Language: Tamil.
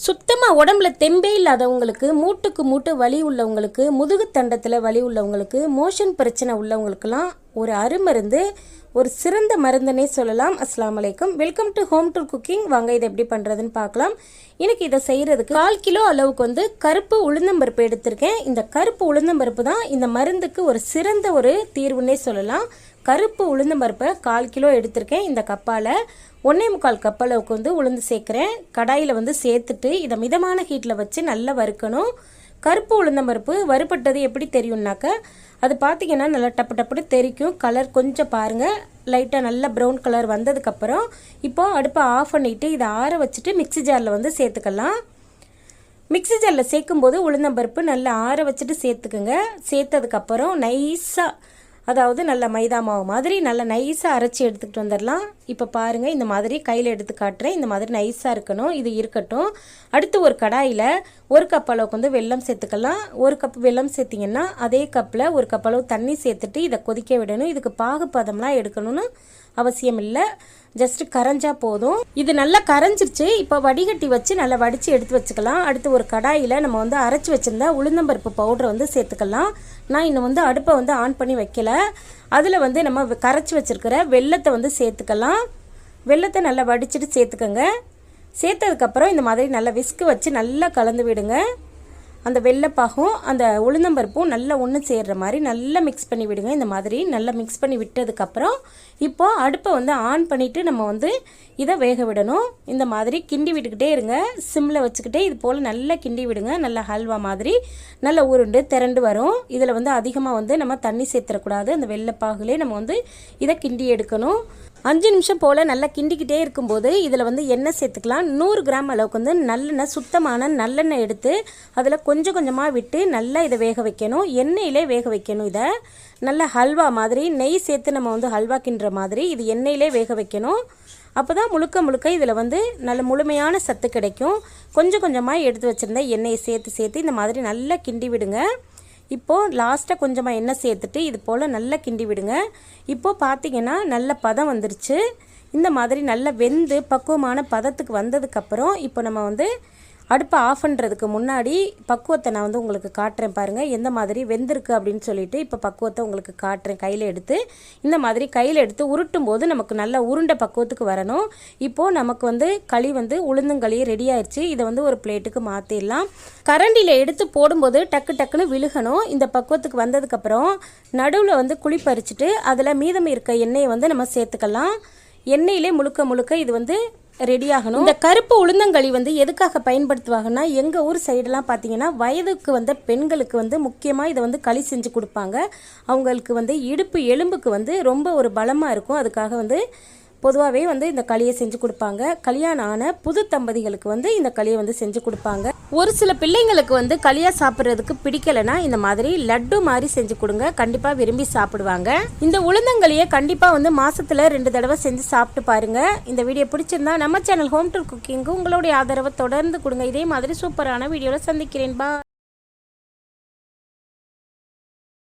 சுத்தமாக உடம்புல தெம்பே இல்லாதவங்களுக்கு, மூட்டுக்கு மூட்டு வலி உள்ளவங்களுக்கு, முதுகு தண்டத்தில் வலி உள்ளவங்களுக்கு, மோஷன் பிரச்சனை உள்ளவங்களுக்கெல்லாம் ஒரு அருமருந்து, ஒரு சிறந்த மருந்துன்னே சொல்லலாம். அஸ்ஸலாமு அலைக்கும். Welcome to home tool cooking. வாங்க இதை எப்படி பண்ணுறதுன்னு பார்க்கலாம். எனக்கு இதை செய்கிறதுக்கு 1/4 கிலோ அளவுக்கு கருப்பு உளுந்தம்பருப்பு எடுத்திருக்கேன். இந்த கருப்பு உளுந்தம்பருப்பு தான் இந்த மருந்துக்கு ஒரு சிறந்த ஒரு தீர்வுன்னே சொல்லலாம். கருப்பு உளுந்தம்பருப்பை 1/4 கிலோ எடுத்திருக்கேன். இந்த கப்பால் 1.25 கப் அளவுக்கு உளுந்து சேர்க்குறேன். கடாயில் சேர்த்துட்டு இதை மிதமான ஹீட்டில் வச்சு நல்லா வறுக்கணும். கருப்பு உளுந்தம்பருப்பு வறுபட்டது எப்படி தெரியும்னாக்க, அது பார்த்திங்கன்னா நல்லா டப்பு டப்புன்னு தெரிக்கும். கலர் கொஞ்சம் பாருங்கள், லைட்டாக நல்லா ப்ரௌன் கலர் வந்ததுக்கப்புறம் இப்போது அடுப்பை ஆஃப் பண்ணிவிட்டு இதை ஆற வச்சுட்டு மிக்ஸி ஜாரில் சேர்த்துக்கலாம். மிக்ஸி ஜாரில் சேர்க்கும்போது உளுந்தம்பருப்பு நல்லா ஆற வச்சுட்டு சேர்த்துக்குங்க. சேர்த்ததுக்கப்புறம் நைஸாக, அதாவது நல்ல மைதா மாவு மாதிரி நல்லா நைஸாக அரைச்சி எடுத்துக்கிட்டு வந்துடலாம். இப்போ பாருங்கள், இந்த மாதிரி கையில் எடுத்து காட்டுறேன். இந்த மாதிரி நைஸாக இருக்கணும். இது இருக்கட்டும். அடுத்து ஒரு கடாயில் 1 கப் அளவுக்கு வெல்லம் சேர்த்துக்கலாம். 1 கப் வெல்லம் சேர்த்திங்கன்னா அதே கப்பில் 1 கப் அளவு தண்ணி சேர்த்துட்டு இதை கொதிக்க விடணும். இதுக்கு பாகுபதம்லாம் எடுக்கணும்னு அவசியம் இல்லை, ஜஸ்ட்டு கரைஞ்சா போதும். இது நல்லா கரைஞ்சிருச்சு. இப்போ வடிகட்டி வச்சு நல்லா வடித்து எடுத்து வச்சுக்கலாம். அடுத்து ஒரு கடாயில் நம்ம அரைச்சி வச்சுருந்தா உளுந்தம்பருப்பு பவுடரை சேர்த்துக்கலாம். நான் இன்னும் அடுப்பை ஆன் பண்ணி வைக்கல. அதில் நம்ம கரைச்சி வச்சுருக்கிற வெல்லத்தை சேர்த்துக்கலாம். வெல்லத்தை நல்லா வடிச்சிட்டு சேர்த்துக்கோங்க. சேர்த்ததுக்கப்புறம் இந்த மாதிரி நல்லா விஸ்கு வச்சு நல்லா கலந்து விடுங்க. அந்த வெள்ளைப்பாகும் அந்த உளுந்தம்பருப்பும் நல்லா ஒன்று சேர்கிற மாதிரி நல்லா மிக்ஸ் பண்ணி விடுங்க. இந்த மாதிரி நல்லா மிக்ஸ் பண்ணி விட்டதுக்கப்புறம் இப்போது அடுப்பை ஆன் பண்ணிவிட்டு நம்ம இதை வேக விடணும். இந்த மாதிரி கிண்டி விட்டுக்கிட்டே இருங்க. சிம்மில் வச்சுக்கிட்டே இது போல் நல்லா கிண்டி விடுங்க. நல்லா ஹல்வா மாதிரி நல்லா உருண்டு திரண்டு வரும். இதில் அதிகமாக நம்ம தண்ணி சேர்த்துடக்கூடாது. அந்த வெள்ளைப்பாகுலே நம்ம இதை கிண்டி எடுக்கணும். 5 நிமிஷம் போல் நல்லா கிண்டிக்கிட்டே இருக்கும்போது இதில் எண்ணெய் சேர்த்துக்கலாம். 100 கிராம் அளவுக்கு நல்லெண்ணெய், சுத்தமான நல்லெண்ணெய் எடுத்து அதில் கொஞ்சம் கொஞ்சமாக விட்டு நல்லா இதை வேக வைக்கணும். எண்ணெயிலே வேக வைக்கணும். இதை நல்லா ஹல்வா மாதிரி நெய் சேர்த்து நம்ம ஹல்வா கிண்டுற மாதிரி இது எண்ணெயிலே வேக வைக்கணும். அப்போ தான் முழுக்க இதில் நல்ல முழுமையான சத்து கிடைக்கும். கொஞ்சம் கொஞ்சமாக எடுத்து வச்சுருந்த எண்ணெயை சேர்த்து இந்த மாதிரி நல்லா கிண்டி விடுங்க. இப்போது லாஸ்ட்டாக கொஞ்சமாக எண்ணெய் சேர்த்துட்டு இது போல் நல்லா கிண்டி விடுங்க. இப்போது பார்த்திங்கன்னா நல்ல பதம் வந்துருச்சு. இந்த மாதிரி நல்லா வெந்து பக்குவமான பதத்துக்கு வந்ததுக்கப்புறம் இப்போ நம்ம அடுப்பை ஆஃப் பண்ணுறதுக்கு முன்னாடி பக்குவத்தை நான் உங்களுக்கு காட்டுறேன். பாருங்கள் எந்த மாதிரி வெந்திருக்கு அப்படின்னு சொல்லிட்டு. இப்போ பக்குவத்தை உங்களுக்கு காட்டுறேன். கையில் எடுத்து இந்த மாதிரி கையில் எடுத்து உருட்டும் போது நமக்கு நல்லா உருண்டை பக்குவத்துக்கு வரணும். இப்போது நமக்கு களி உளுந்தங்களி ரெடி ஆயிடுச்சு. இதை ஒரு பிளேட்டுக்கு மாற்றிடலாம். கரண்டியில் எடுத்து போடும்போது டக்கு டக்குன்னு விழுகணும். இந்த பக்குவத்துக்கு வந்ததுக்கப்புறம் நடுவில் குழி பறிச்சுட்டு அதில் மீதம் இருக்க எண்ணெயை நம்ம சேர்த்துக்கலாம். எண்ணெயிலே முழுக்க இது ரெடி ஆகணும். இந்த கருப்பு உளுந்தங்களி எதுக்காக பயன்படுத்துவாங்கன்னா, எங்கள் ஊர் சைடெல்லாம் பார்த்தீங்கன்னா வயதுக்கு பெண்களுக்கு முக்கியமாக இதை களி செஞ்சு கொடுப்பாங்க. அவங்களுக்கு இடுப்பு எலும்புக்கு ரொம்ப ஒரு பலமாக இருக்கும். அதுக்காக பொதுவாகவே இந்த களியை செஞ்சு கொடுப்பாங்க. கல்யாணம் ஆன புது தம்பதிகளுக்கு இந்த களியை செஞ்சு கொடுப்பாங்க. ஒரு சில பிள்ளைங்களுக்கு களியாக சாப்பிட்றதுக்கு பிடிக்கலைன்னா இந்த மாதிரி லட்டு மாதிரி செஞ்சு கொடுங்க. கண்டிப்பாக விரும்பி சாப்பிடுவாங்க. இந்த உளுந்தங்களியை கண்டிப்பாக மாதத்தில் 2 தடவை செஞ்சு சாப்பிட்டு பாருங்கள். இந்த வீடியோ பிடிச்சிருந்தா நம்ம சேனல் ஹோம் டூல் குக்கிங்கு உங்களுடைய ஆதரவை தொடர்ந்து கொடுங்க. இதே மாதிரி சூப்பரான வீடியோவில் சந்திக்கிறேன். பா.